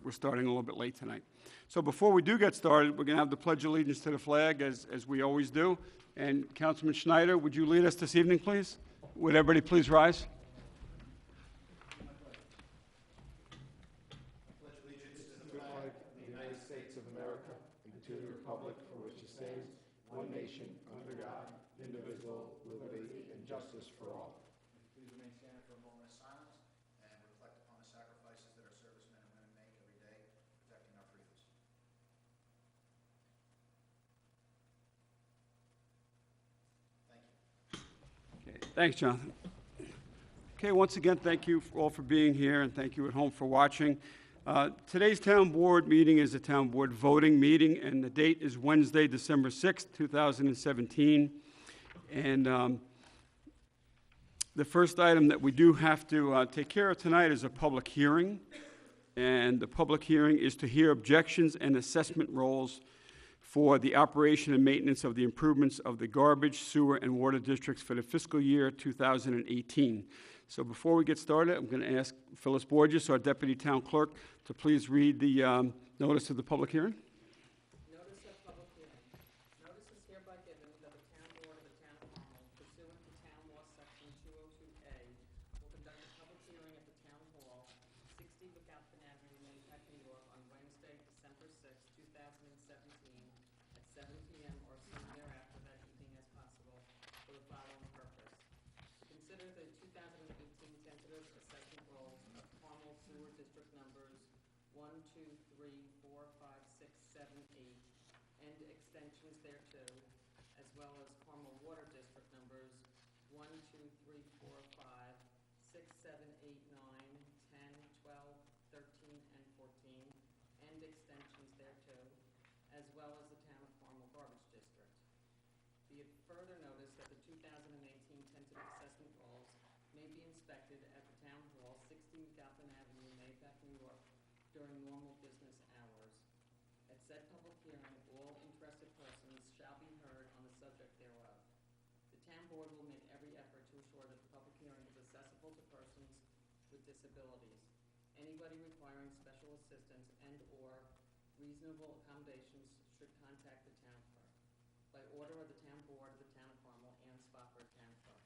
we're starting a little bit late tonight. So before we do get started, we're going to have the Pledge of Allegiance to the flag, as we always do. And Councilman Schneider, would you lead us this evening, please? Would everybody please rise? Justice for all. Please remain standing for a moment of silence and reflect upon the sacrifices that our servicemen and women make every day, protecting our freedoms. Thank you. Okay, thanks, Jonathan. Okay, once again, thank you all for being here, and thank you at home for watching. Today's town board meeting is a town board voting meeting, and the date is Wednesday, December 6th, 2017. And the first item that we do have to take care of tonight is a public hearing. And the public hearing is to hear objections and assessment rolls for the operation and maintenance of the improvements of the garbage, sewer, and water districts for the fiscal year 2018. So before we get started, I'm going to ask Phyllis Borges, our Deputy Town Clerk, to please read the notice of the public hearing. Extensions thereto, as well as Carmel Water District numbers 1, 2, 3, 4, 5, 6, 7, 8, 9, 10, 12, 13, and 14, and extensions thereto, as well as the Town of Carmel Garbage District. Be it further noticed that the 2018 tentative assessment rolls may be inspected at the Town Hall, 60 McAlpin Avenue, Mahopac, New York, during normal business hours. At said public hearing, all interested persons shall be heard on the subject thereof. The town board will make every effort to ensure that the public hearing is accessible to persons with disabilities. Anybody requiring special assistance and/or reasonable accommodations should contact the town clerk. By order of the town board of the town of Carmel, Ann Spofford, town clerk.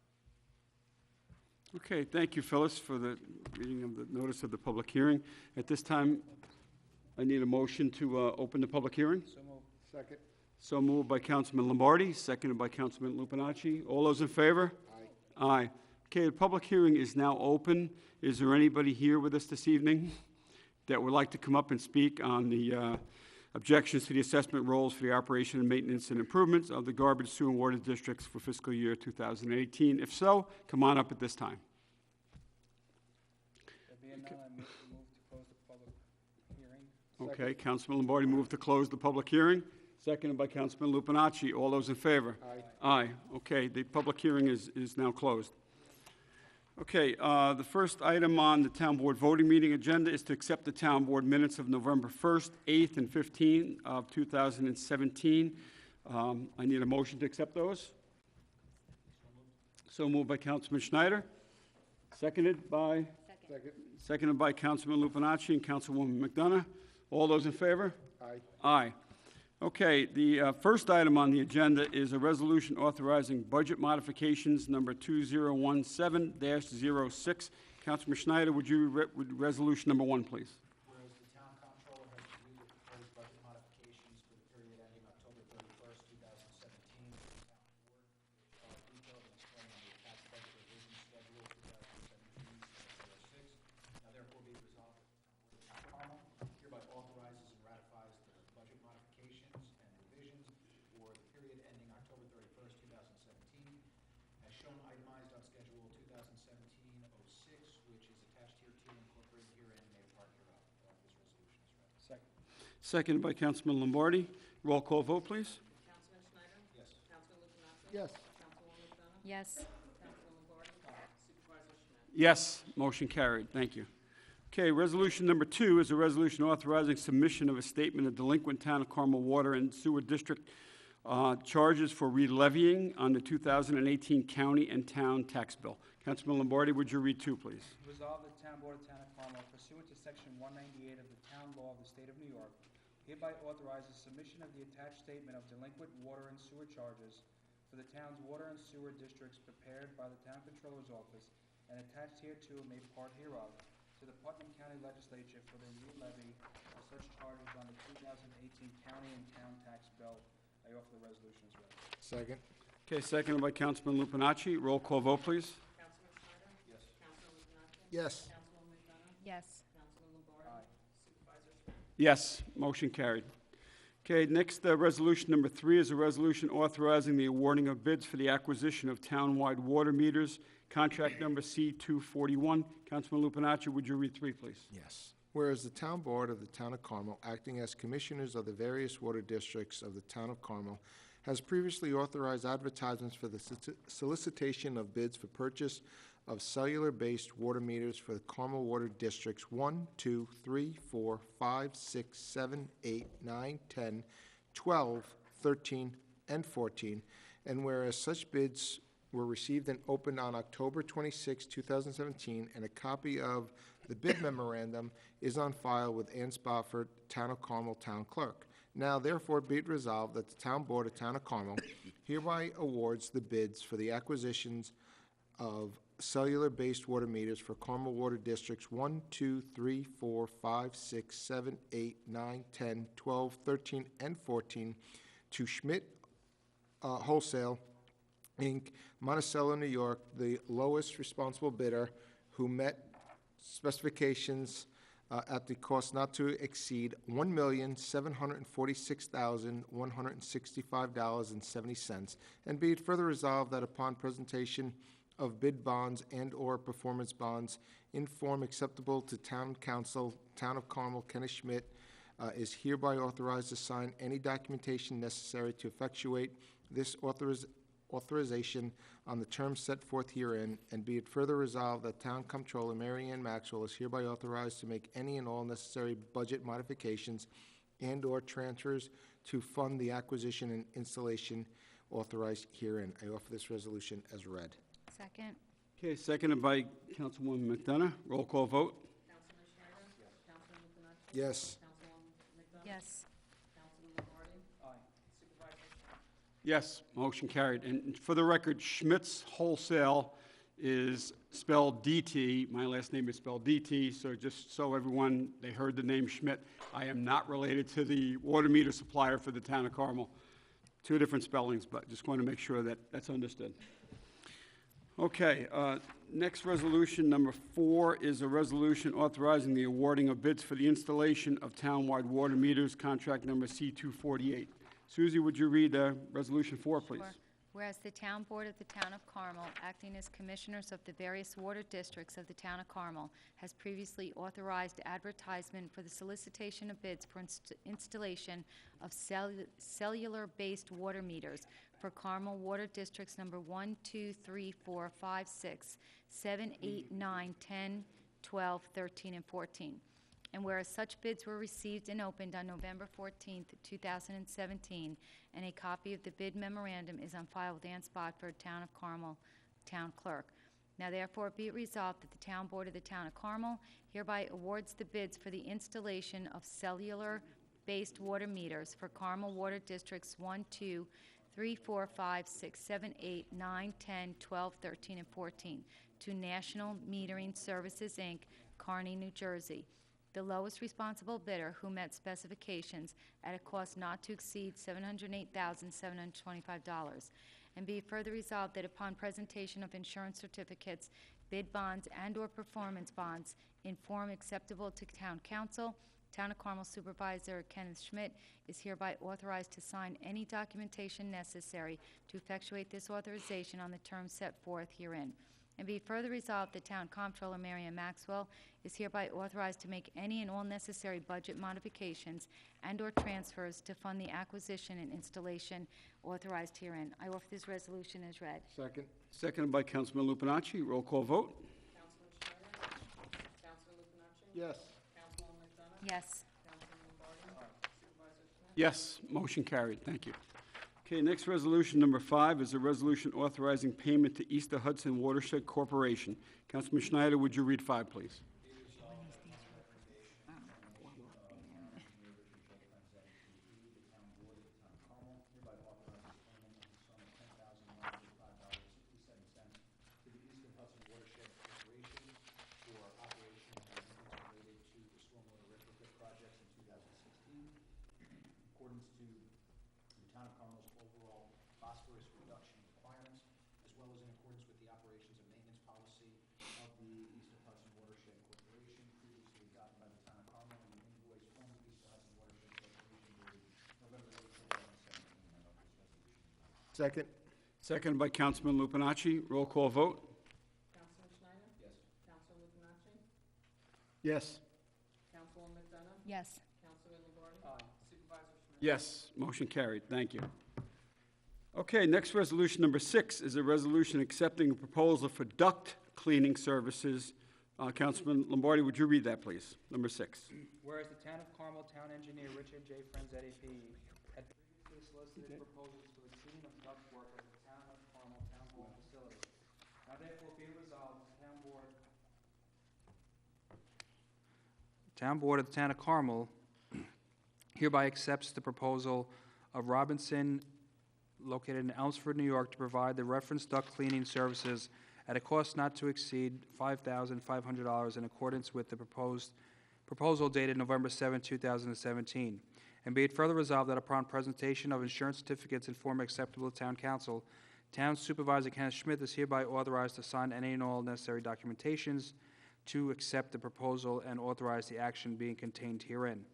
Okay, thank you, Phyllis, for the reading of the notice of the public hearing. At this time, I need a motion to open the public hearing. So moved. Second. So moved by Councilman Lombardi, seconded by Councilman Lupinacci. All those in favor? Aye. Aye. Okay, the public hearing is now open. Is there anybody here with us this evening that would like to come up and speak on the objections to the assessment rolls for the operation and maintenance and improvements of the garbage, sewer, and water districts for fiscal year 2018? If so, come on up at this time. Okay, Councilman Lombardi moved to close the public hearing, seconded by Councilman Lupinacci. All those in favor? Aye. Aye. Okay, the public hearing is now closed. Okay, the first item on the town board voting meeting agenda is to accept the town board minutes of November 1st, 8th, and 15th of 2017. I need a motion to accept those. So moved by Councilman Schneider, seconded by? Second. Seconded by Councilman Lupinacci and Councilwoman McDonough. All those in favor? Aye. Aye. Okay, the first item on the agenda is a resolution authorizing budget modifications number 2017-06. Councilman Schneider, would you read resolution number 1, please? Whereas the town comptroller has reviewed the proposed budget modifications for the period ending October 31st, 2017, the town board, which are detailed and explained on the attached budget revision schedule 2017-06. Now therefore be it resolved that the town board of the town of Carmel hereby authorizes and ratifies the budget modifications and revisions for the period ending October 31st, 2017, as shown itemized on schedule 2017-06, which is attached here to incorporated herein and made a part hereof. This resolution is read. Second. Seconded by Councilman Lombardi. Roll call vote, please. Councilman Schneider? Yes. Councilman Lupinacci? Yes. Councilwoman McDonough? Yes. Councilman Lombardi? Supervisor Schmidt? Yes, motion carried. Thank you. Okay, resolution number 2 is a resolution authorizing submission of a statement of delinquent Town of Carmel Water and Sewer District charges for re-levying on the 2018 county and town tax bill. Councilman Lombardi, would you read 2, please? Resolved that the town board of Town of Carmel, pursuant to section 198 of the town law the State of New York hereby authorizes submission of the attached statement of delinquent water and sewer charges for the town's water and sewer districts prepared by the Town Controller's Office and attached hereto made part hereof to the Putnam County Legislature for the re-levy of such charges on the 2018 county and town tax bill. I offer the resolution as read. Second. Okay, seconded by Councilman Lupinacci. Roll call vote, please. Councilman Schneider? Yes. Councilman Lupinacci? Yes. Councilwoman McDonough? Yes. Councilman Lombardi? Aye. Supervisor Smith? Yes, motion carried. Okay, next, resolution number 3 is a resolution authorizing the awarding of bids for the acquisition of townwide water meters, contract number C-241. Councilman Lupinacci, would you read 3, please? Yes. Whereas the Town Board of the Town of Carmel, acting as commissioners of the various water districts of the Town of Carmel, has previously authorized advertisements for the solicitation of bids for purchase of cellular-based water meters for the Carmel Water Districts 1, 2, 3, 4, 5, 6, 7, 8, 9, 10, 12, 13, and 14, and whereas such bids were received and opened on October 26, 2017, and a copy of the bid memorandum is on file with Ann Spofford, Town of Carmel Town Clerk. Now therefore be it resolved that the Town Board of Town of Carmel hereby awards the bids for the acquisitions of cellular-based water meters for Carmel Water Districts 1, 2, 3, 4, 5, 6, 7, 8, 9, 10, 12, 13, and 14 to Schmidt Wholesale, Inc., Monticello, New York, the lowest responsible bidder who met specifications at the cost not to exceed $1,746,165.70, and be it further resolved that upon presentation of bid bonds and/or performance bonds in form acceptable to Town Council, Town of Carmel, Kenneth Schmidt, is hereby authorized to sign any documentation necessary to effectuate this authorization on the terms set forth herein, and be it further resolved that Town Comptroller Mary Ann Maxwell is hereby authorized to make any and all necessary budget modifications and/or transfers to fund the acquisition and installation authorized herein. I offer this resolution as read. Second. Okay, seconded by Councilwoman McDonough. Roll call vote. Councilman Schneider? Yes. Councilman Lupinacci? Yes. Councilwoman McDonough? Yes. Councilman Lombardi? Aye. Supervisor Smith? Yes, motion carried. And for the record, Schmidt's Wholesale is spelled DT. My last name is spelled DT, so just so everyone, they heard the name Schmidt. I am not related to the water meter supplier for the Town of Carmel. Two different spellings, but just want to make sure that that's understood. Okay, next resolution, number 4, is a resolution authorizing the awarding of bids for the installation of townwide water meters, contract number C-248. Susie, would you read Resolution 4, please? Sure. Whereas the Town Board of the Town of Carmel, acting as commissioners of the various water districts of the Town of Carmel, has previously authorized advertisement for the solicitation of bids for installation of cellular-based water meters for Carmel Water Districts number 1, 2, 3, 4, 5, 6, 7, 8, 9, 10, 12, 13, and 14. And whereas such bids were received and opened on November 14th, 2017, and a copy of the bid memorandum is on file with Ann Spofford, Town of Carmel, Town Clerk. Now therefore be it resolved that the Town Board of the Town of Carmel hereby awards the bids for the installation of cellular-based water meters for Carmel Water Districts 1, 2, 3, 4, 5, 6, 7, 8, 9, 10, 12, 13, and 14 to National Metering Services, Inc., Kearney, New Jersey, the lowest responsible bidder who met specifications at a cost not to exceed $708,725. And be it further resolved that upon presentation of insurance certificates, bid bonds, and/or performance bonds in form acceptable to Town Council, Town of Carmel Supervisor Kenneth Schmidt is hereby authorized to sign any documentation necessary to effectuate this authorization on the terms set forth herein. And be further resolved, the Town Comptroller Mary Ann Maxwell is hereby authorized to make any and all necessary budget modifications and/or transfers to fund the acquisition and installation authorized herein. I offer this resolution as read. Second. Seconded by Councilman Lupinacci. Roll call vote. Councilman Schneider? Councilman Lupinacci? Yes. Councilwoman McDonough? Yes. Councilman Lombardi? Supervisor Smith? Yes, motion carried. Thank you. Okay, next resolution, number 5, is a resolution authorizing payment to Easter Hudson Watershed Corporation. Councilman Schneider, would you read 5, please? Town of Carmel's overall phosphorus reduction requirements, as well as in accordance with the operations and maintenance policy of the Eastern Hudson Watershed Corporation, previously adopted by the Town of Carmel, and the invoice from the Eastern Hudson Watershed Corporation dated November 8, 2017. I offer this resolution. Second. Seconded by Councilman Lupinacci. Roll call vote? Councilman Schneider? Yes. Councilman Lupinacci? Yes. Councilwoman McDonough? Yes. Councilman Lombardi? Supervisor Schmidt? Yes, motion carried. Thank you. Okay, next resolution, number 6, is a resolution accepting a proposal for duct cleaning services. Councilman Lombardi, would you read that, please? Number 6. Whereas the Town of Carmel Town Engineer Richard J. Franzetti, P.E., had previously solicited proposals for the cleaning of duct work at the Town of Carmel Town Hall facility. Now therefore be resolved, the Town Board of the Town of Carmel hereby accepts the proposal of Robinson, located in Elmsford, New York, to provide the reference duct cleaning services at a cost not to exceed $5,500 in accordance with the proposal dated November 7, 2017. And be it further resolved that upon presentation of insurance certificates in form acceptable to Town Council, Town Supervisor Kenneth Schmidt is hereby authorized to sign any and all necessary documentations to accept the proposal and authorize the action being contained herein.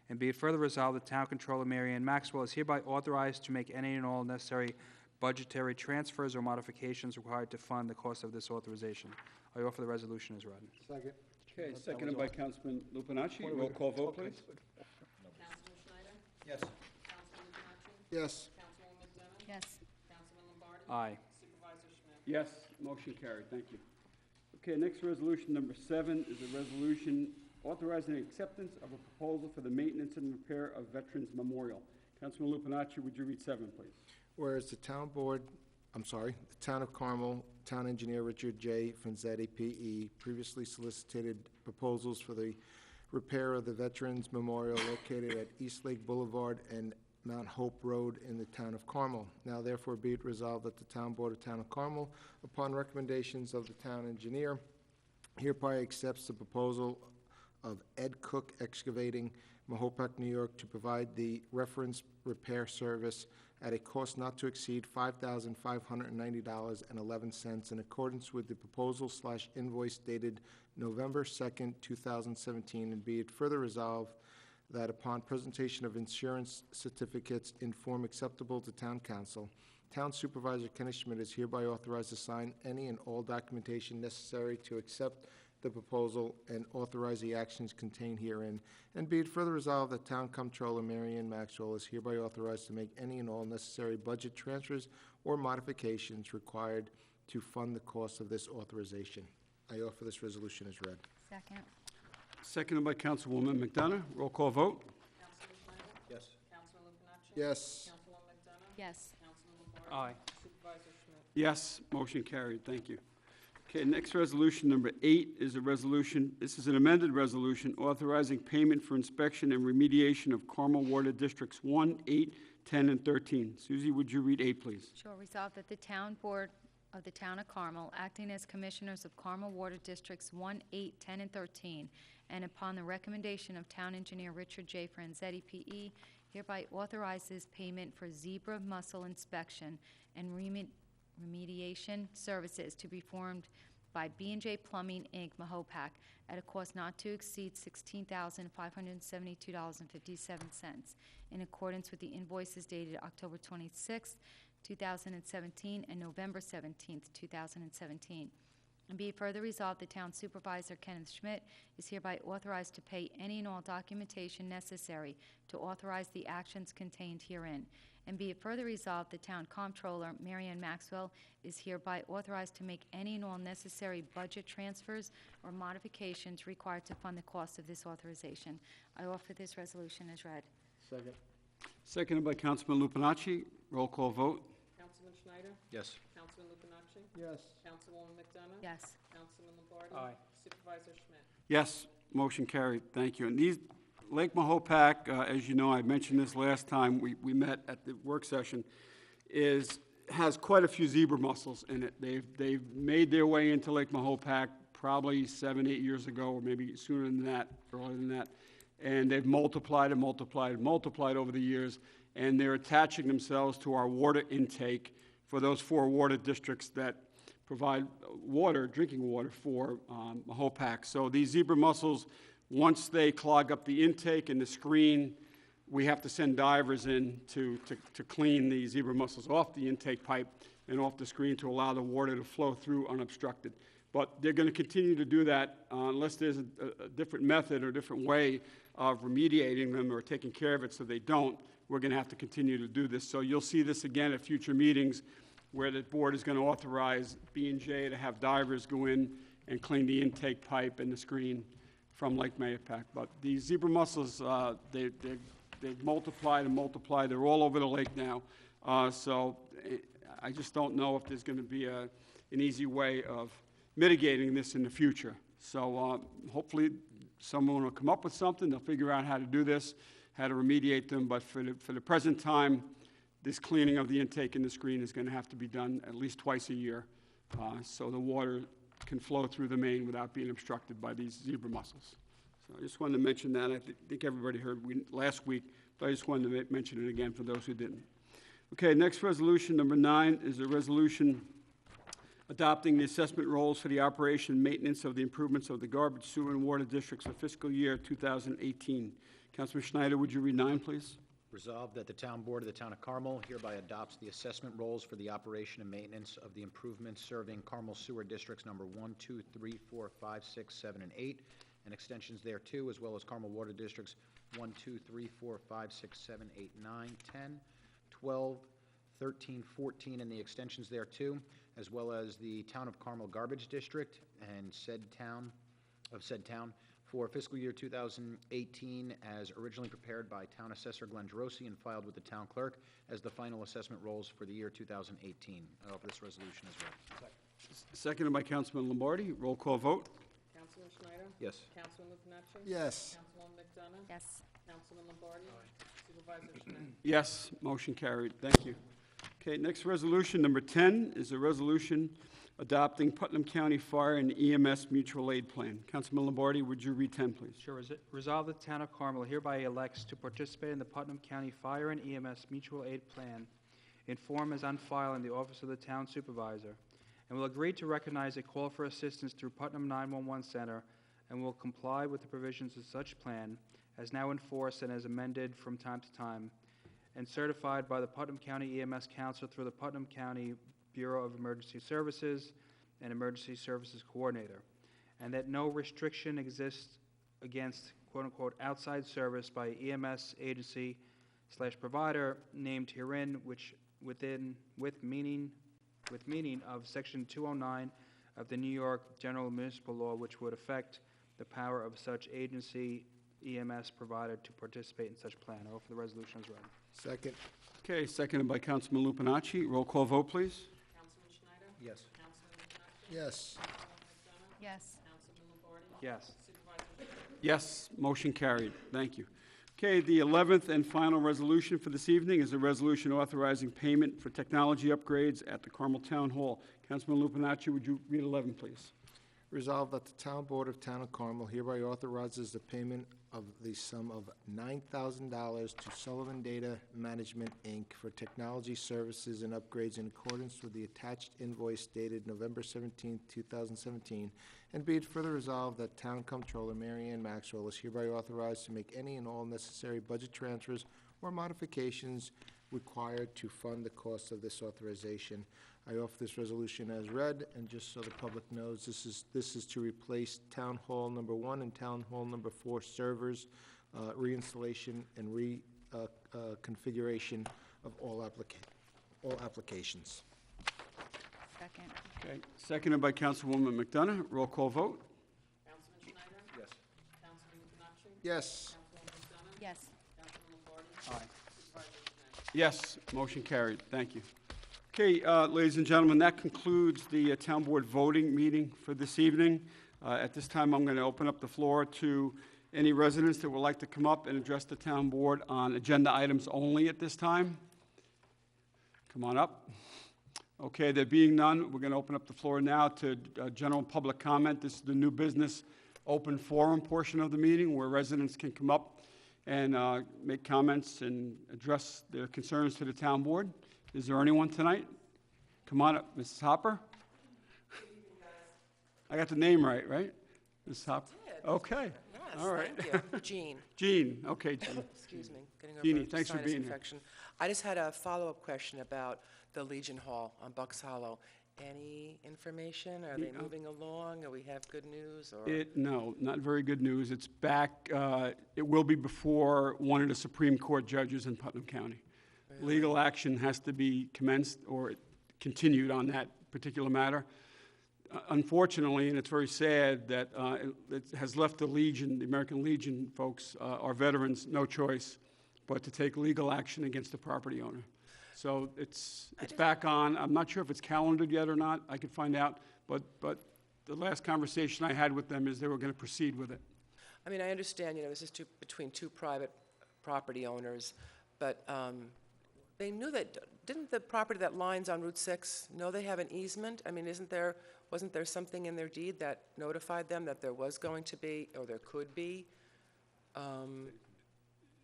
And be it further resolved that Town Controller Mary Ann Maxwell is hereby authorized to make any and all necessary budgetary transfers or modifications required to fund the cost of this authorization. I offer the resolution as read. Second. Okay, seconded by Councilman Lupinacci. Roll call vote, please. Councilman Schneider? Yes. Councilman Lupinacci? Yes. Councilwoman McDonough? Yes. Councilman Lombardi? Aye. Supervisor Schmidt? Yes, motion carried. Thank you. Okay, next resolution, number 7, is a resolution authorizing acceptance of a proposal for the maintenance and repair of Veterans Memorial. Councilman Lupinacci, would you read 7, please? Whereas the Town of Carmel, Town Engineer Richard J. Franzetti, P.E., previously solicited proposals for the repair of the Veterans Memorial located at East Lake Boulevard and Mount Hope Road in the Town of Carmel. Now therefore be it resolved that the Town Board of Town of Carmel, upon recommendations of the Town Engineer, hereby accepts the proposal of Ed Cook Excavating, Mahopac, New York, to provide the reference repair service at a cost not to exceed $5,590.11 in accordance with the proposal/invoice dated November 2nd, 2017, and be it further resolved that upon presentation of insurance certificates in form acceptable to Town Council, Town Supervisor Kenneth Schmidt is hereby authorized to sign any and all documentation necessary to accept the proposal and authorize the actions contained herein. And be it further resolved that Town Comptroller Mary Ann Maxwell is hereby authorized to make any and all necessary budget transfers or modifications required to fund the cost of this authorization. I offer this resolution as read. Second. Seconded by Councilwoman McDonough. Roll call vote? Councilman Schneider? Yes. Councilman Lupinacci? Yes. Councilwoman McDonough? Yes. Councilman Lombardi? Aye. Supervisor Schmidt? Yes, motion carried. Thank you. Okay, next resolution, number 8, is a resolution, this is an amended resolution authorizing payment for inspection and remediation of Carmel Water Districts 1, 8, 10, and 13. Susie, would you read 8, please? Sure. Resolved that the Town Board of the Town of Carmel, acting as Commissioners of Carmel Water Districts 1, 8, 10, and 13, and upon the recommendation of Town Engineer Richard J. Franzetti, P.E., hereby authorizes payment for zebra mussel inspection and remediation services to be performed by B&J Plumbing, Inc., Mahopac, at a cost not to exceed $16,572.57, in accordance with the invoices dated October 26, 2017, and November 17, 2017. And be it further resolved, the Town Supervisor, Kenneth Schmidt, is hereby authorized to pay any and all documentation necessary to authorize the actions contained herein. And be it further resolved, the Town Comptroller, Mary Ann Maxwell, is hereby authorized to make any and all necessary budget transfers or modifications required to fund the cost of this authorization. I offer this resolution as read. Second. Seconded by Councilman Lupinacci. Roll call vote? Councilman Schneider? Yes. Councilman Lupinacci? Yes. Councilwoman McDonough? Yes. Councilman Lombardi? Aye. Supervisor Schmidt? Yes, motion carried. Thank you. And these, Lake Mahopac, as you know, I mentioned this last time we met at the work session, has quite a few zebra mussels in it. They've made their way into Lake Mahopac probably 7, 8 years ago, or maybe sooner than that, earlier than that. and they've multiplied and multiplied and multiplied over the years, and they're attaching themselves to our water intake for those 4 water districts that provide water, drinking water for Mahopac. So these zebra mussels, once they clog up the intake and the screen, we have to send divers in to clean the zebra mussels off the intake pipe and off the screen to allow the water to flow through unobstructed. But they're going to continue to do that unless there's a different method or a different way of remediating them or taking care of it so they don't. We're going to have to continue to do this. So you'll see this again at future meetings where the board is going to authorize B&J to have divers go in and clean the intake pipe and the screen from Lake Mahopac. But these zebra mussels, they've multiplied and multiplied. They're all over the lake now. So I just don't know if there's going to be an easy way of mitigating this in the future. So hopefully someone will come up with something. They'll figure out how to do this, how to remediate them. But for the present time, this cleaning of the intake and the screen is going to have to be done at least twice a year so the water can flow through the main without being obstructed by these zebra mussels. So I just wanted to mention that. I think everybody heard last week, but I just wanted to mention it again for those who didn't. Okay, next resolution, number 9, is a resolution adopting the assessment rolls for the operation and maintenance of the improvements of the garbage, sewer, and water districts for fiscal year 2018. Councilman Schneider, would you read 9, please? Resolved that the Town Board of the Town of Carmel hereby adopts the assessment rolls for the operation and maintenance of the improvements serving Carmel Sewer Districts number 1, 2, 3, 4, 5, 6, 7, and 8, and extensions thereto, as well as Carmel Water Districts 1, 2, 3, 4, 5, 6, 7, 8, 9, 10, 12, 13, 14, and the extensions thereto, as well as the Town of Carmel Garbage District and said town, for fiscal year 2018 as originally prepared by Town Assessor Glenn Gerosi and filed with the Town Clerk as the final assessment rolls for the year 2018. I offer this resolution as read. Seconded by Councilman Lombardi. Roll call vote. Councilman Schneider? Yes. Councilman Lupinacci? Yes. Councilwoman McDonough? Yes. Councilman Lombardi? Supervisor Schneider? Yes, motion carried. Thank you. Okay, next resolution, number 10, is a resolution adopting Putnam County Fire and EMS Mutual Aid Plan. Councilman Lombardi, would you read 10, please? Sure. Resolve the Town of Carmel hereby elects to participate in the Putnam County Fire and EMS Mutual Aid Plan in form as on file in the Office of the Town Supervisor, and will agree to recognize a call for assistance through Putnam 911 Center, and will comply with the provisions of such plan as now in force and as amended from time to time, and certified by the Putnam County EMS Council through the Putnam County Bureau of Emergency Services and Emergency Services Coordinator, and that no restriction exists against quote-unquote outside service by EMS agency/provider named herein, which with meaning of Section 209 of the New York General Municipal Law, which would affect the power of such agency EMS provider to participate in such plan. I offer the resolution as read. Second. Okay, seconded by Councilman Lupinacci. Roll call vote, please. Councilman Schneider? Yes. Councilman Lupinacci? Yes. Councilwoman McDonough? Yes. Councilman Lombardi? Yes. Supervisor Schneider? Yes, motion carried. Thank you. Okay, the 11th and final resolution for this evening is a resolution authorizing payment for technology upgrades at the Carmel Town Hall. Councilman Lupinacci, would you read 11, please? Resolved that the Town Board of Town of Carmel hereby authorizes the payment of the sum of $9,000 to Sullivan Data Management, Inc. for technology services and upgrades in accordance with the attached invoice dated November 17, 2017, and be it further resolved that Town Comptroller Mary Ann Maxwell is hereby authorized to make any and all necessary budget transfers or modifications required to fund the cost of this authorization. I offer this resolution as read, and just so the public knows, this is to replace Town Hall number 1 and Town Hall number 4 servers, reinstallation and reconfiguration of all applications. Second. Okay, seconded by Councilwoman McDonough. Roll call vote. Councilman Schneider? Yes. Councilman Lupinacci? Yes. Councilwoman McDonough? Yes. Councilman Lombardi? Aye. Supervisor Schneider? Yes, motion carried. Thank you. Okay, ladies and gentlemen, that concludes the Town Board voting meeting for this evening. At this time, I'm going to open up the floor to any residents that would like to come up and address the Town Board on agenda items only at this time. Come on up. Okay, there being none, we're going to open up the floor now to general public comment. This is the new business open forum portion of the meeting where residents can come up and make comments and address their concerns to the town board. Is there anyone tonight? Come on up, Mrs. Hopper. I got the name right, right? Mrs. Hopper? Okay, Yes, all right. thank you. Jean, Jean, okay, Jean. excuse me, getting Jeannie, over thanks for sinus being here. infection. I just had a follow-up question about the Legion Hall on Bucks Hollow. Any information? Are they moving along? Or we have good news, or? No, not very good news. It's back, it will be before one of the Supreme Court judges in Putnam County. Legal action has to be commenced or continued on that particular matter. Unfortunately, and it's very sad that it has left the Legion, the American Legion folks, our veterans, no choice but to take legal action against the property owner. So it's back on. I'm not sure if it's calendared yet or not. I could find out. But the last conversation I had with them is they were going to proceed with it. I mean, I understand, this is between two private property owners, but they knew that, didn't the property that lines on Route 6 know they have an easement? I mean, wasn't there something in their deed that notified them that there was going to be, or there could be?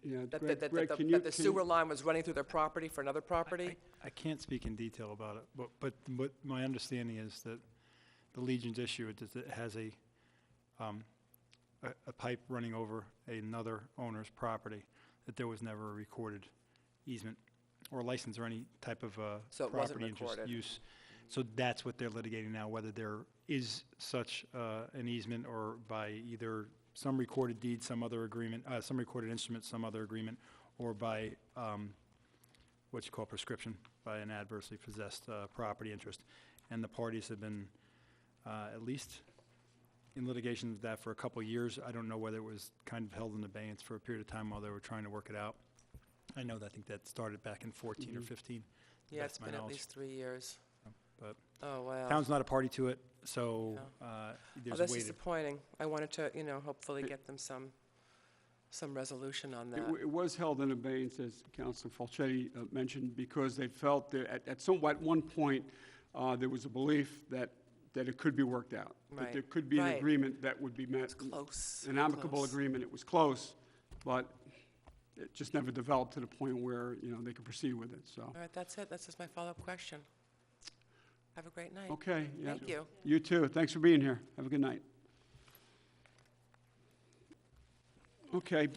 Yeah, That Greg, that the sewer line was running through their property for another property? I can't speak in detail about it, but my understanding is that the Legion's issue is that it has a pipe running over another owner's property, that there was never a recorded easement or license or any type of So it wasn't property interest recorded. use. So that's what they're litigating now, whether there is such an easement or by either some recorded deed, some other agreement, some recorded instrument, some other agreement, or by what you call prescription, by an adversely possessed property interest. And the parties have been at least in litigation of that for a couple of years. I don't know whether it was kind of held in abeyance for a period of time while they were trying to work it out. I know that I think that started back in 14 or 15. Yeah, That's it's my been at knowledge. least 3 years. But Oh, wow. town's not a party to it, so Oh, there's a that's way to. disappointing. I wanted to, hopefully get them some resolution on that. It was held in abeyance, as Councilor Falchetti mentioned, because they felt that at one point, there was a belief that it could be worked out. That Right. there could be an Right. agreement that would be met. It's close. An amicable close. agreement. It was close, but it just never developed to the point where, they could proceed with it, so. All right, that's it. That's just my follow-up question. Have a great night. Okay, yeah. Thank you. You too. Thanks for being here. Have a good night. Okay,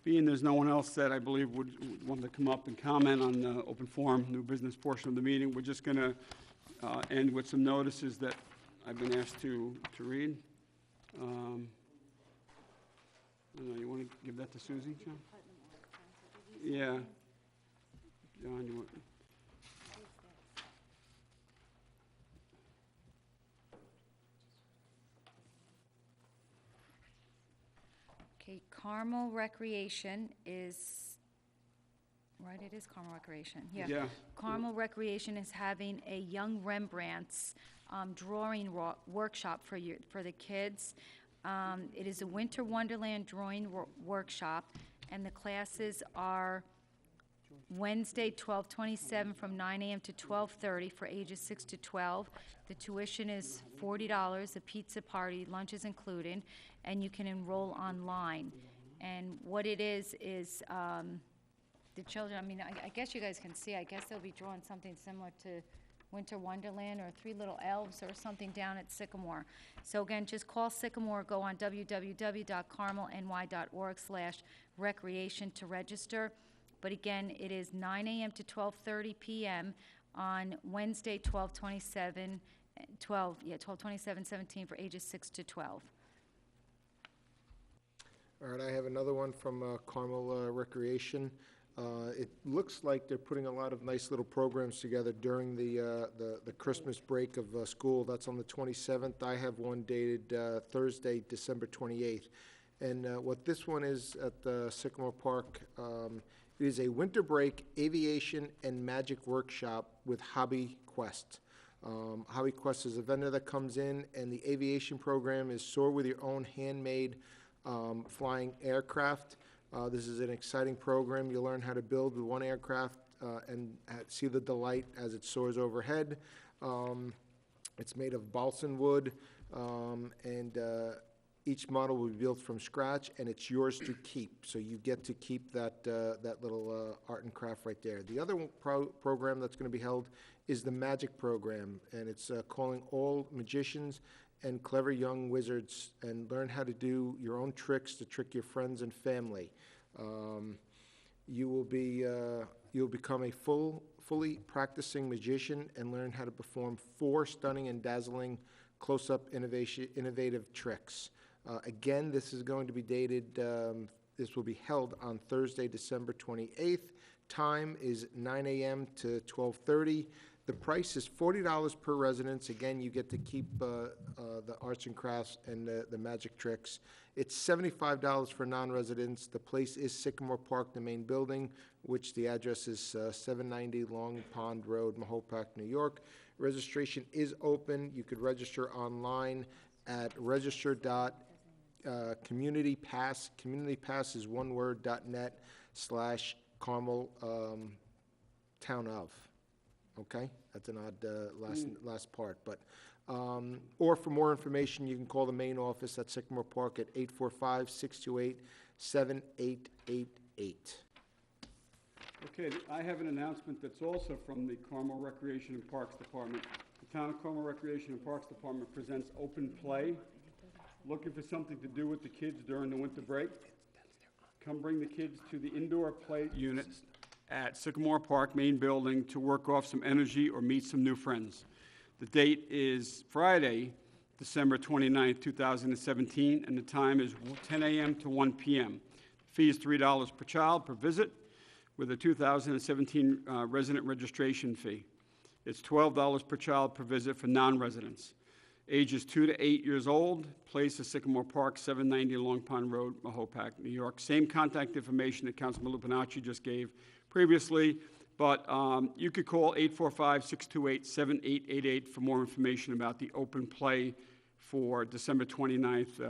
being there's no one else that I believe would want to come up and comment on the open forum, new business portion of the meeting, we're just going to end with some notices that I've been asked to read. I don't know, you want to give that to Susie, John? Yeah. John, you want? Okay, Carmel Recreation is, right, it is Carmel Recreation, yeah. Yeah. Carmel Recreation is having a Young Rembrandts drawing workshop for the kids. It is a Winter Wonderland drawing workshop, and the classes are Wednesday, 12/27, from 9 a.m. to 12:30 for ages 6 to 12. The tuition is $40, a pizza party, lunch is included, and you can enroll online. And what it is the children, I guess you guys can see, I guess they'll be drawing something similar to Winter Wonderland or Three Little Elves or something down at Sycamore. So again, just call Sycamore, go on www.carmelny.org/recreation to register. But again, it is 9 a.m. to 12:30 p.m. on Wednesday, 12/27/17 for ages 6 to 12. All right, I have another one from Carmel Recreation. It looks like they're putting a lot of nice little programs together during the Christmas break of school. That's on the 27th. I have one dated Thursday, December 28th. And what this one is at the Sycamore Park, it is a winter break aviation and magic workshop with Hobby Quest. Hobby Quest is a vendor that comes in, and the aviation program is soar with your own handmade flying aircraft. This is an exciting program. You learn how to build with one aircraft and see the delight as it soars overhead. It's made of balsa wood, and Each model will be built from scratch, and it's yours to keep. So you get to keep that, that little art and craft right there. The other program that's going to be held is the Magic Program, and it's calling all magicians and clever young wizards and learn how to do your own tricks to trick your friends and family. You will be, you'll become a fully practicing magician and learn how to perform 4 stunning and dazzling close-up innovative tricks. Again, this is going to be dated, this will be held on Thursday, December 28th. Time is 9 a.m. to 12:30. The price is $40 per residence. Again, you get to keep the arts and crafts and the magic tricks. It's $75 for non-residents. The place is Sycamore Park, the main building, which the address is 790 Long Pond Road, Mahopac, New York. Registration is open. You could register online at register.communitypass. Communitypass is one word, .net/Carmel Town of. Okay, that's an odd last part, but, or for more information, you can call the main office at Sycamore Park at 845-628-7888. Okay, I have an announcement that's also from the Carmel Recreation and Parks Department. The Town of Carmel Recreation and Parks Department presents Open Play. Looking for something to do with the kids during the winter break? Come bring the kids to the indoor play units at Sycamore Park main building to work off some energy or meet some new friends. The date is Friday, December 29th, 2017, and the time is 10 a.m. to 1 p.m. The fee is $3 per child per visit, with a 2017 resident registration fee. It's $12 per child per visit for non-residents. Ages 2 to 8 years old. Place is Sycamore Park, 790 Long Pond Road, Mahopac, New York. Same contact information that Councilman Lupinacci just gave previously, but you could call 845-628-7888 for more information about the Open Play for December 29th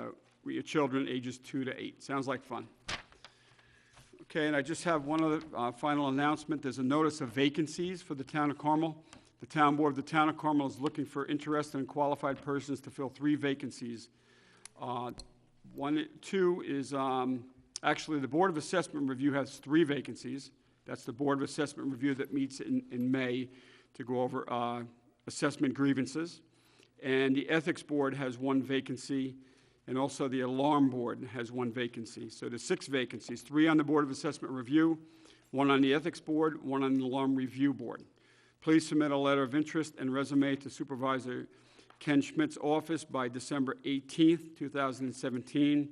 with your children ages 2 to 8. Sounds like fun. Okay, and I just have one other final announcement. There's a notice of vacancies for the Town of Carmel. The Town Board of the Town of Carmel is looking for interested and qualified persons to fill 3 vacancies. 2 is, actually, the Board of Assessment Review has 3 vacancies. That's the Board of Assessment Review that meets in May to go over assessment grievances. And the Ethics Board has 1 vacancy, and also the Alarm Board has 1 vacancy. So there's 6 vacancies, 3 on the Board of Assessment Review, 1 on the Ethics Board, 1 on the Alarm Review Board. Please submit a letter of interest and resume to Supervisor Ken Schmidt's office by December 18th, 2017.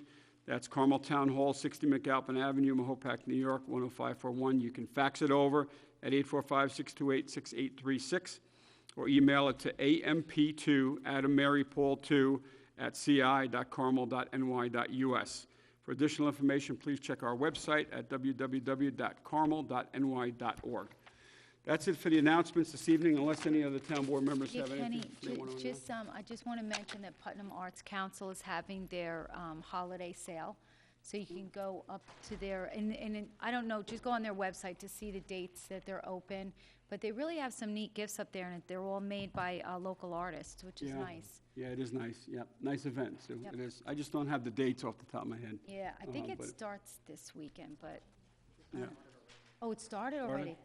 That's Carmel Town Hall, 60 McAlpin Avenue, Mahopac, New York, 10541. You can fax it over at 845-628-6836 or email it to amp2, Adam Mary Paul 2, at ci.carmel.ny.us. For additional information, please check our website at www.carmel.ny.org. That's it for the announcements this evening, unless any other town board members have anything they want to announce. I just want to mention that Putnam Arts Council is having their holiday sale. So you can go up to their, and I don't know, just go on their website to see the dates that they're open. But they really have some neat gifts up there, and they're all made by local artists, which is Yeah. nice. Yeah, it is nice, yep. Nice event, too. Yep. It is. I just don't have the dates off the top of my head. Yeah, I think it but- starts this weekend, but, Yeah. oh, it started already?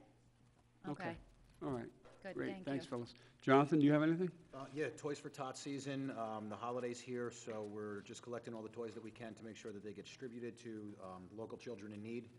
Okay, All right. good, Great, thank thanks, you. Phyllis. Jonathan, do you have anything? Yeah, Toys for Tots season, the holiday's here, so we're just collecting all the toys that we can to make sure that they get distributed to local children in need.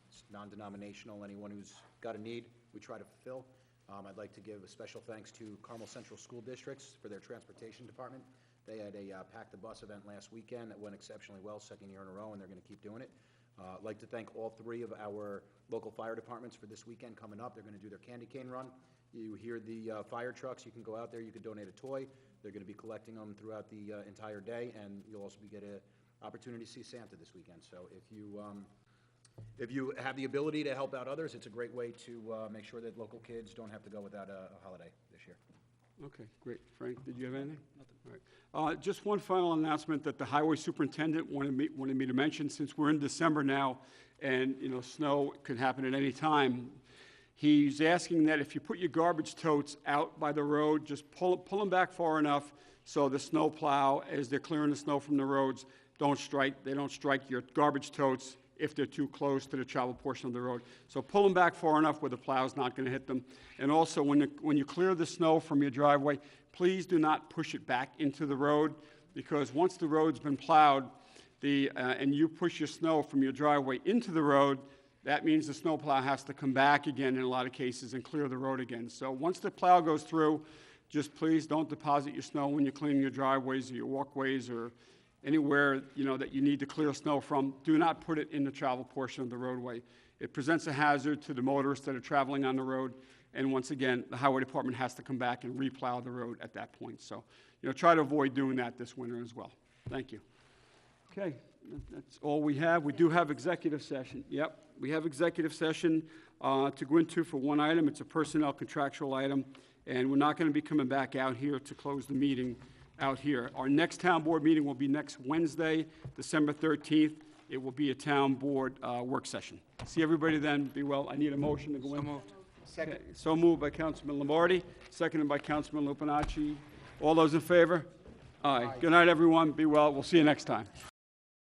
It's non-denominational, anyone who's got a need, we try to fulfill. I'd like to give a special thanks to Carmel Central School Districts for their transportation department. They had a Pack the Bus event last weekend that went exceptionally well, 2nd year in a row, and they're going to keep doing it. I'd like to thank all 3 of our local fire departments for this weekend coming up. They're going to do their candy cane run. You hear the fire trucks, you can go out there, you can donate a toy. They're going to be collecting them throughout the entire day, and you'll also get an opportunity to see Santa this weekend. So if you have the ability to help out others, it's a great way to make sure that local kids don't have to go without a holiday this year. Okay, great. Frank, did you have anything? Nothing. All right. Just one final announcement that the highway superintendent wanted me to mention, since we're in December now, and, snow could happen at any time. He's asking that if you put your garbage totes out by the road, just pull them back far enough so the snow plow, as they're clearing the snow from the roads, they don't strike your garbage totes if they're too close to the travel portion of the road. So pull them back far enough where the plow's not going to hit them. And also, when you clear the snow from your driveway, please do not push it back into the road, because once the road's been plowed, and you push your snow from your driveway into the road, that means the snowplow has to come back again in a lot of cases and clear the road again. So once the plow goes through, just please don't deposit your snow when you're cleaning your driveways or your walkways or anywhere, that you need to clear snow from. Do not put it in the travel portion of the roadway. It presents a hazard to the motorists that are traveling on the road. And once again, the highway department has to come back and replow the road at that point. So, try to avoid doing that this winter as well. Thank you. Okay, that's all we have. We do have executive session. Yep, we have executive session to go into for one item. It's a personnel contractual item, and we're not going to be coming back out here to close the meeting out here. Our next town board meeting will be next Wednesday, December 13th. It will be a town board work session. See everybody then. Be well. I need a motion to go in. So moved. Okay, so moved by Councilman Lombardi, seconded by Councilman Lupinacci. All those in favor? Aye. Good night, everyone. Be well. We'll see you next time.